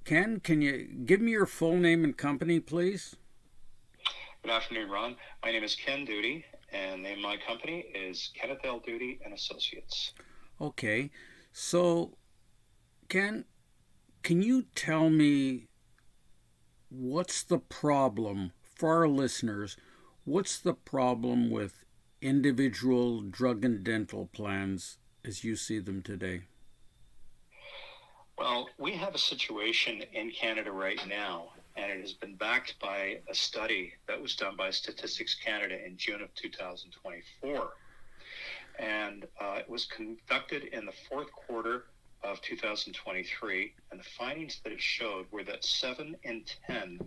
Ken, can you give me your full name and company, please? Good afternoon, Ron. My name is Ken Doody, and the name of my company is Kenneth L. Doody and Associates. Okay. So, Ken, can you tell me what's the problem for our listeners? What's the problem with individual drug and dental plans as you see them today? Well, we have a situation in Canada right now, and it has been backed by a study that was done by Statistics Canada in June of 2024. And it was conducted in the fourth quarter of 2023, and the findings that it showed were that 7 in 10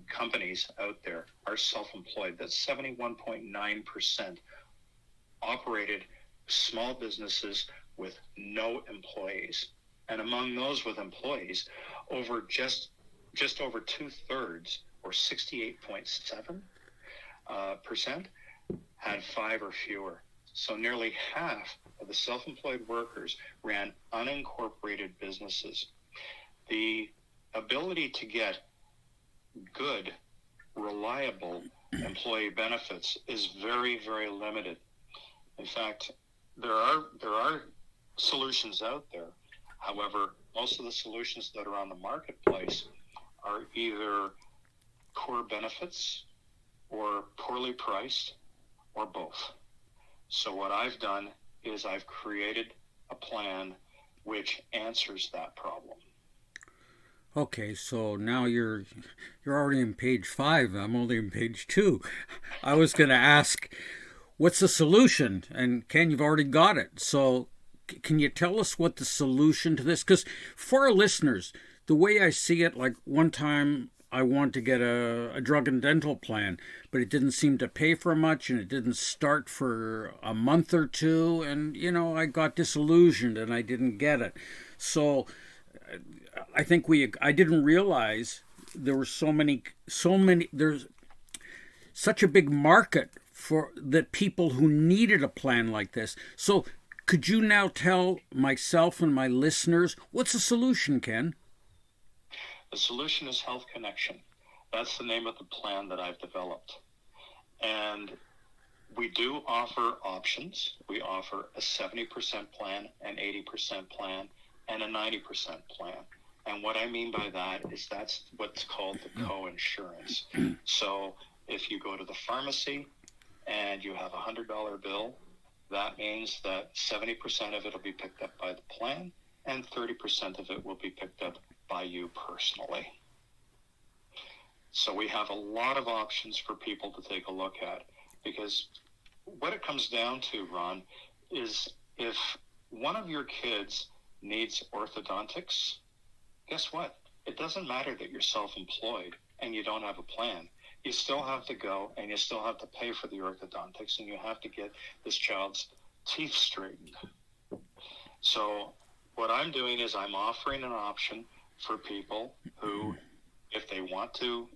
companies out there are self-employed. That's 71.9% operated small businesses with no employees. And among those with employees, over just over 2/3, or 68.7%, had 5 or fewer. So nearly half of the self-employed workers ran unincorporated businesses. The ability to get good, reliable employee benefits is very, very limited. In fact, there are solutions out there. However, most of the solutions that are on the marketplace are either poor benefits or poorly priced or both. So what I've done is I've created a plan which answers that problem. Okay, so now you're already in page 5. I'm only in page 2. I was going to ask what's the solution? And Ken, you've already got it. So can you tell us what the solution to this? Because for our listeners, the way I see it, like one time I wanted to get a drug and dental plan, but it didn't seem to pay for much and it didn't start for a month or two. And, I got disillusioned and I didn't get it. So I think I didn't realize there were there's such a big market for that people who needed a plan like this. So could you now tell myself and my listeners what's the solution, Ken? The solution is Health Connection. That's the name of the plan that I've developed. And we do offer options. We offer a 70% plan, an 80% plan, and a 90% plan. And what I mean by that is that's what's called the co-insurance. So if you go to the pharmacy and you have a $100 bill, that means that 70% of it will be picked up by the plan and 30% of it will be picked up by you personally. So we have a lot of options for people to take a look at, because what it comes down to, Ron, is if one of your kids needs orthodontics, guess what? It doesn't matter that you're self-employed and you don't have a plan. You still have to go and you still have to pay for the orthodontics and you have to get this child's teeth straightened. So what I'm doing is I'm offering an option for people who, if they want to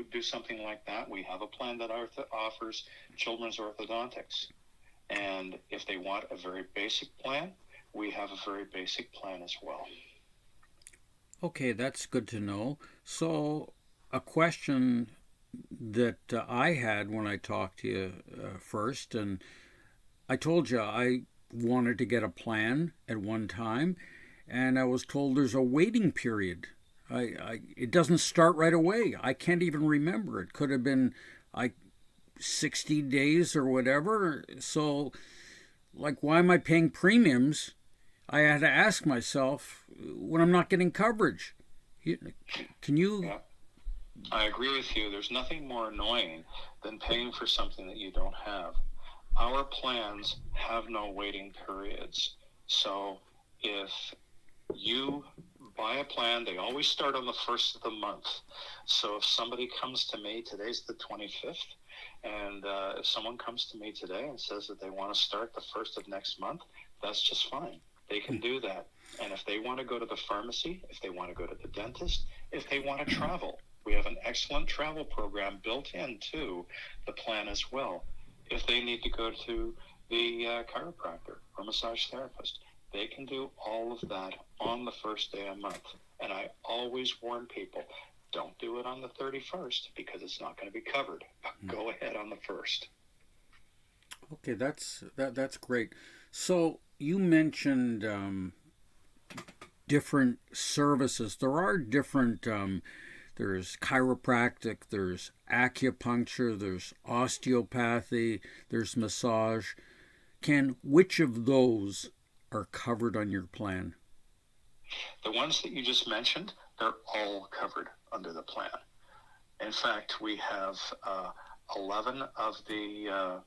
do something like that, we have a plan that offers children's orthodontics. And if they want a very basic plan, we have a very basic plan as well. Okay, that's good to know. So a question that I had when I talked to you first, and I told you I wanted to get a plan at one time, and I was told there's a waiting period. It doesn't start right away. I can't even remember. It could have been 60 days or whatever. So, like, why am I paying premiums? I had to ask myself when I'm not getting coverage. Can you? Yeah, I agree with you. There's nothing more annoying than paying for something that you don't have. Our plans have no waiting periods. So if you buy a plan, they always start on the first of the month. So if somebody comes to me, today's the 25th, and if someone comes to me today and says that they want to start the first of next month, that's just fine. They can do that. And if they want to go to the pharmacy, if they want to go to the dentist, if they want to travel, we have an excellent travel program built into the plan as well. If they need to go to the chiropractor or massage therapist, they can do all of that on the first day of the month. And I always warn people, don't do it on the 31st because it's not going to be covered. Go ahead on the 1st. Okay, that's great. So you mentioned different services. There are different. There's chiropractic. There's acupuncture. There's osteopathy. There's massage. Ken, which of those are covered on your plan? The ones that you just mentioned, they're all covered under the plan. In fact, we have 11 of the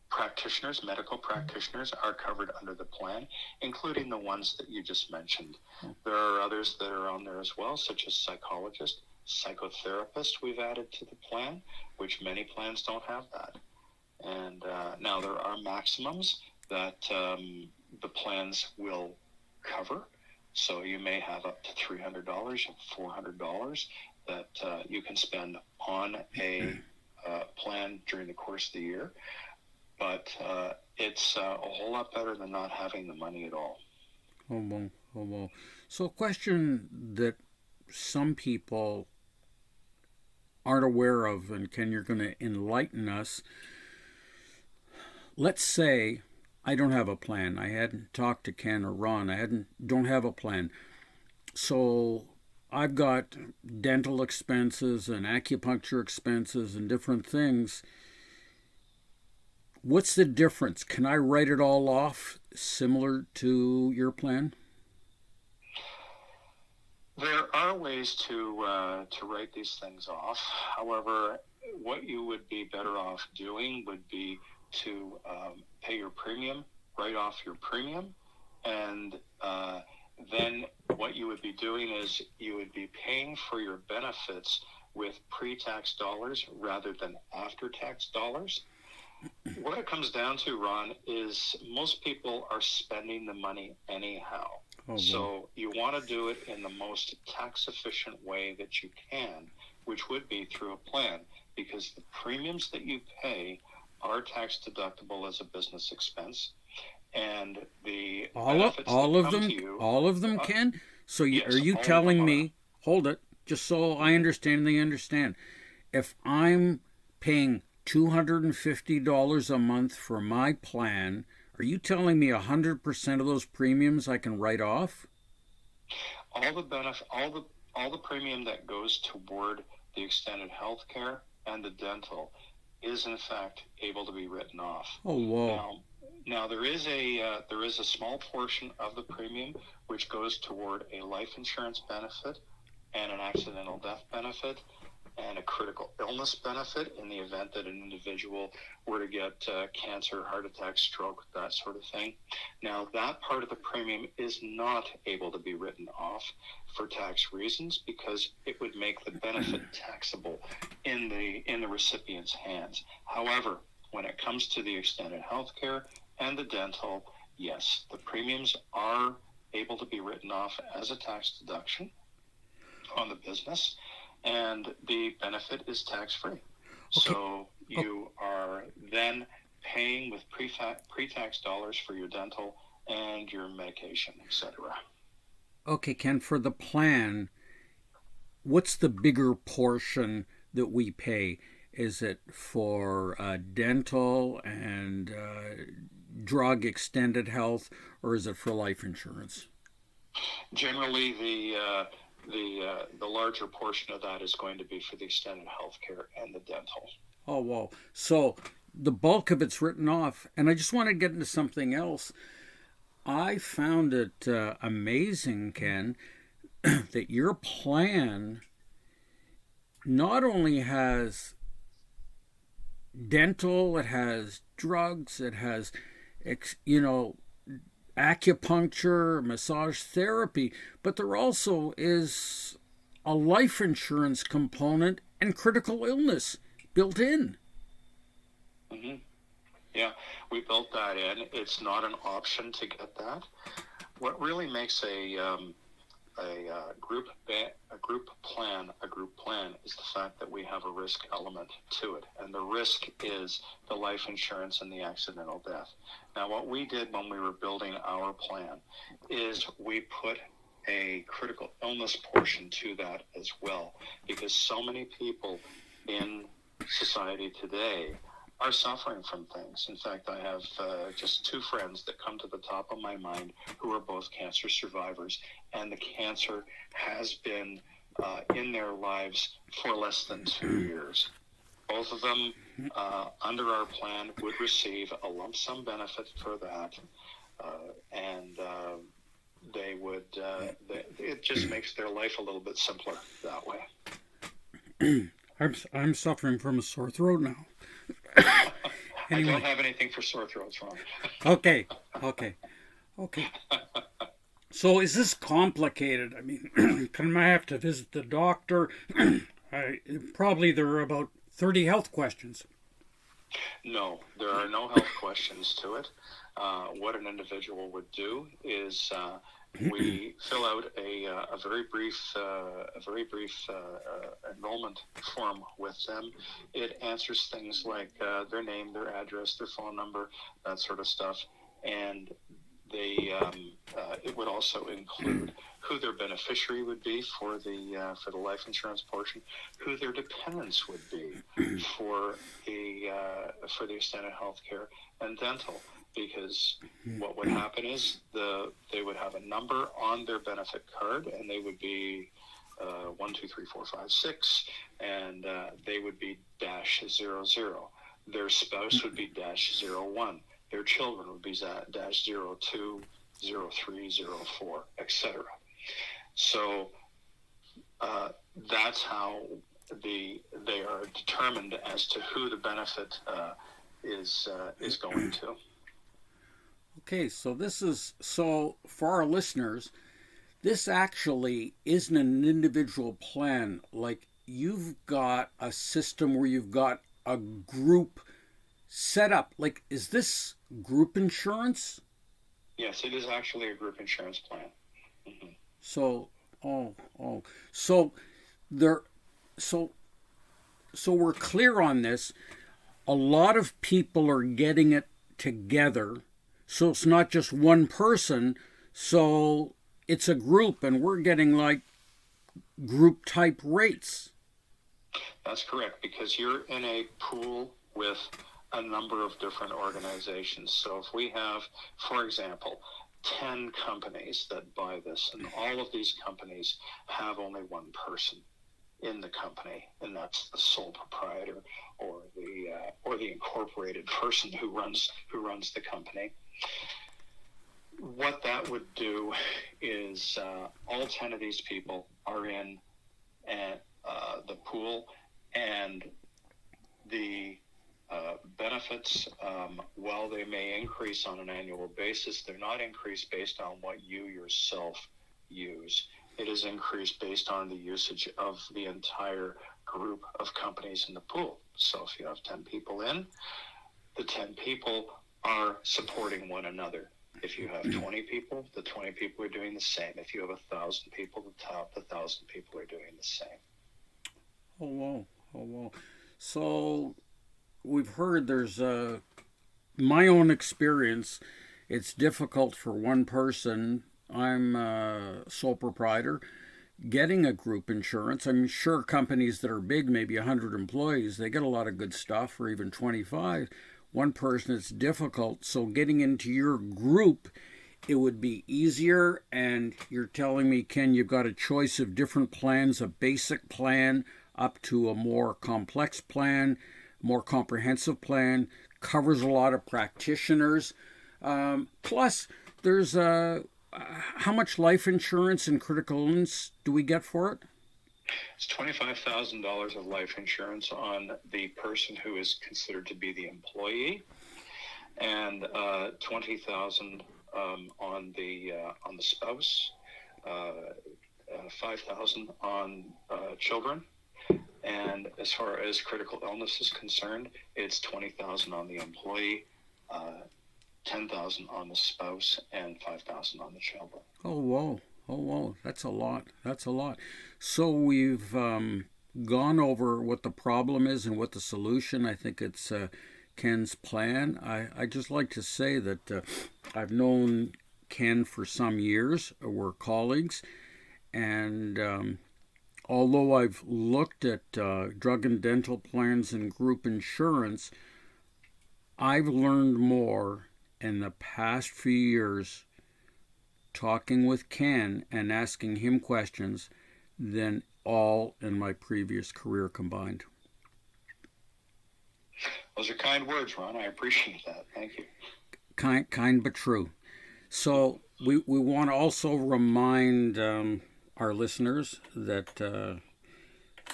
practitioners, medical practitioners, are covered under the plan, including the ones that you just mentioned. There are others that are on there as well, such as psychologists, psychotherapists we've added to the plan, which many plans don't have that. And now there are maximums that the plans will cover. So you may have up to $300, $400 that you can spend on a plan during the course of the year. But it's a whole lot better than not having the money at all. Oh, well, oh, well. So, a question that some people aren't aware of, and Ken, you're going to enlighten us. Let's say I don't have a plan. I hadn't talked to Ken or Ron. Don't have a plan. So I've got dental expenses and acupuncture expenses and different things. What's the difference? Can I write it all off similar to your plan? There are ways to write these things off. However, what you would be better off doing would be to pay your premium, write off your premium, and then what you would be doing is you would be paying for your benefits with pre-tax dollars rather than after-tax dollars. What it comes down to, Ron, is most people are spending the money anyhow. Oh, so you want to do it in the most tax-efficient way that you can, which would be through a plan, because the premiums that you pay are tax deductible as a business expense, and the benefits all that of come them, to you, all of them, Ken. So yes, are you telling me? Hold it, just so I understand. They understand. If I'm paying $250 a month for my plan, are you telling me 100% of those premiums I can write off? All the premium that goes toward the extended health care and the dental is in fact able to be written off. Oh, whoa. Now there is a small portion of the premium which goes toward a life insurance benefit and an accidental death benefit and a critical illness benefit in the event that an individual were to get cancer, heart attack, stroke, that sort of thing. Now, that part of the premium is not able to be written off for tax reasons because it would make the benefit taxable in the recipient's hands. However, when it comes to the extended health care and the dental, yes, the premiums are able to be written off as a tax deduction on the business, and the benefit is tax-free. Okay. So you are then paying with pre-tax dollars for your dental and your medication, etc. Okay, Ken, for the plan, what's the bigger portion that we pay? Is it for dental and drug extended health, or is it for life insurance? Generally, the larger portion of that is going to be for the extended health care and the dental. Oh, wow. So the bulk of it's written off. And I just want to get into something else. I found it amazing, Ken, that your plan not only has dental, it has drugs, it has, acupuncture, massage therapy, but there also is a life insurance component and critical illness built in. Mm-hmm. Yeah, we built that in. It's not an option to get that. What really makes a group plan is the fact that we have a risk element to it, and the risk is the life insurance and the accidental death. Now, what we did when we were building our plan is we put a critical illness portion to that as well, because so many people in society today are suffering from things. In fact, I have just two friends that come to the top of my mind who are both cancer survivors, and the cancer has been in their lives for less than 2 years. Both of them, under our plan, would receive a lump sum benefit for that, and they would. It just makes their life a little bit simpler that way. I'm suffering from a sore throat now. I don't have anything for sore throats, Ron. Okay. So is this complicated? I mean, can I have to visit the doctor? Probably there are about 30 health questions. No, there are no health questions to it. What an individual would do is we fill out a very brief enrollment form with them. It answers things like their name, their address, their phone number, that sort of stuff, and it would also include who their beneficiary would be for the life insurance portion, who their dependents would be for the extended health care and dental. Because what would happen is they would have a number on their benefit card, and they would be 1, 2, 3, 4, 5, 6, and they would be -00. Their spouse would be -01. Their children would be -02, 03, 04, etc. So that's how they are determined as to who the benefit is going to. Okay, so for our listeners, this actually isn't an individual plan. Like, you've got a system where you've got a group set up. Like, is this group insurance? Yes, it is actually a group insurance plan. Mm-hmm. So we're clear on this. A lot of people are getting it together. So it's not just one person, so it's a group, and we're getting like group type rates. That's correct, because you're in a pool with a number of different organizations. So if we have, for example, 10 companies that buy this, and all of these companies have only one person in the company, and that's the sole proprietor or the incorporated person who runs the company. What that would do is all 10 of these people are in the pool, and the benefits, while they may increase on an annual basis, they're not increased based on what you yourself use. It is increased based on the usage of the entire group of companies in the pool. So if you have 10 people in, the 10 people are supporting one another. If you have 20 people, the 20 people are doing the same. If you have 1,000 people, the 1,000 people are doing the same. Oh wow. So we've heard there's my own experience. It's difficult for one person. I'm a sole proprietor. Getting a group insurance, I'm sure companies that are big, maybe 100 employees, they get a lot of good stuff, or even 25. One person, it's difficult. So getting into your group, it would be easier. And you're telling me, Ken, you've got a choice of different plans, a basic plan up to a more complex plan, more comprehensive plan, covers a lot of practitioners. Plus, there's how much life insurance and critical illness do we get for it? It's $25,000 of life insurance on the person who is considered to be the employee, and $20,000 on the spouse, $5,000 on children, and as far as critical illness is concerned, it's $20,000 on the employee, $10,000 on the spouse, and $5,000 on the children. Oh whoa, that's a lot. So we've gone over what the problem is and what the solution. I think it's Ken's plan. I just like to say that I've known Ken for some years. We're colleagues. And although I've looked at drug and dental plans and group insurance, I've learned more in the past few years talking with Ken and asking him questions than all in my previous career combined. Those are kind words, Ron. I appreciate that. Thank you. Kind but true. So we want to also remind our listeners that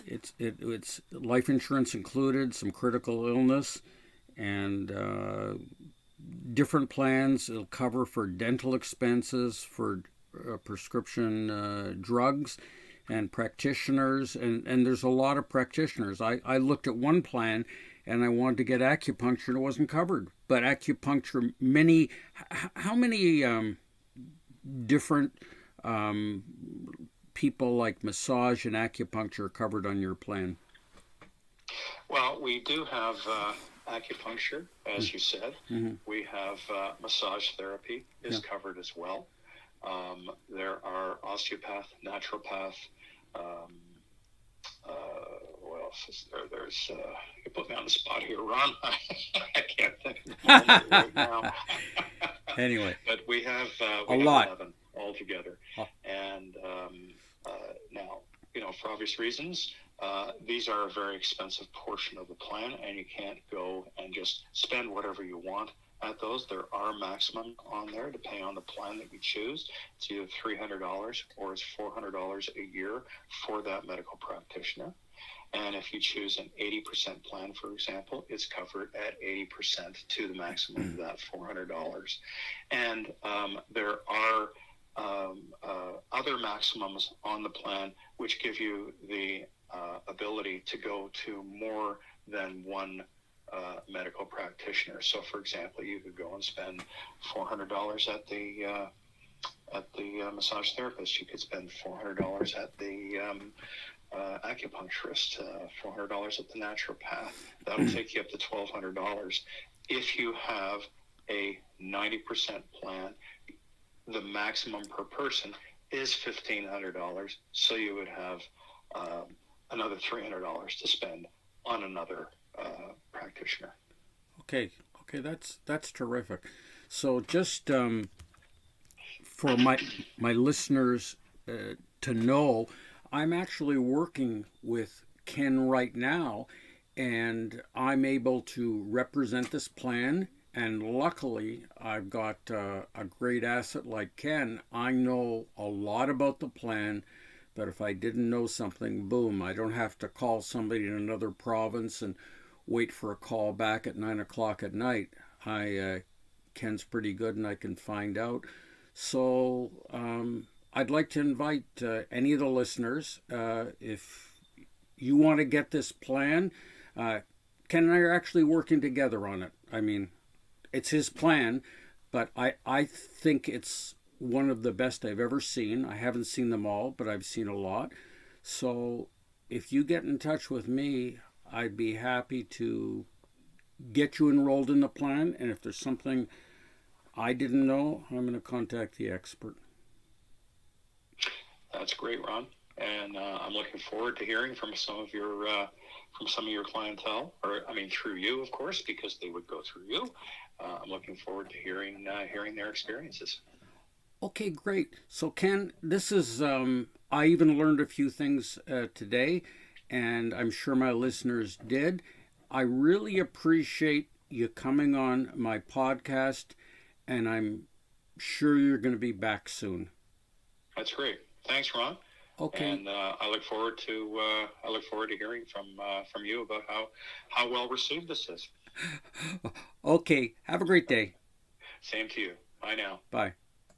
it's life insurance included, some critical illness, and different plans. It'll cover for dental expenses, for prescription drugs, and practitioners. And there's a lot of practitioners. I looked at one plan and I wanted to get acupuncture and it wasn't covered. But acupuncture, how many different people like massage and acupuncture are covered on your plan? Well, we do have acupuncture, as you said. Mm-hmm. We have massage therapy is covered as well. There are osteopath, naturopath. What else is there? There's you put me on the spot here, Ron. I can't think of the moment right now. Anyway, but we have a lot 11 altogether, and now, for obvious reasons, these are a very expensive portion of the plan, and you can't go and just spend whatever you want at those. There are maximum on there depending on the plan that you choose. It's either $300 or it's $400 a year for that medical practitioner. And if you choose an 80% plan, for example, it's covered at 80% to the maximum of that $400. And there are other maximums on the plan which give you the ability to go to more than one medical practitioner. So, for example, you could go and spend $400 at the massage therapist. You could spend $400 at the acupuncturist, $400 at the naturopath. That'll take you up to $1,200. If you have a 90% plan, the maximum per person is $1,500. So you would have another $300 to spend on another practitioner. Okay, that's terrific. So just for my listeners to know, I'm actually working with Ken right now, and I'm able to represent this plan. And luckily, I've got a great asset like Ken. I know a lot about the plan, but if I didn't know something, boom, I don't have to call somebody in another province and wait for a call back at 9 o'clock at night. Ken's pretty good and I can find out. So I'd like to invite any of the listeners, if you want to get this plan, Ken and I are actually working together on it. I mean, it's his plan, but I think it's one of the best I've ever seen. I haven't seen them all, but I've seen a lot. So if you get in touch with me, I'd be happy to get you enrolled in the plan. And if there's something I didn't know, I'm going to contact the expert. That's great, Ron. And I'm looking forward to hearing from some of your clientele, or I mean through you, of course, because they would go through you. I'm looking forward to hearing their experiences. Okay, great. So Ken, this is I even learned a few things today, and I'm sure my listeners did. I really appreciate you coming on my podcast, and I'm sure you're going to be back soon. That's great. Thanks, Ron. Okay. And I look forward to hearing from you about how well received this is. Okay. Have a great day. Same to you. Bye now. Bye.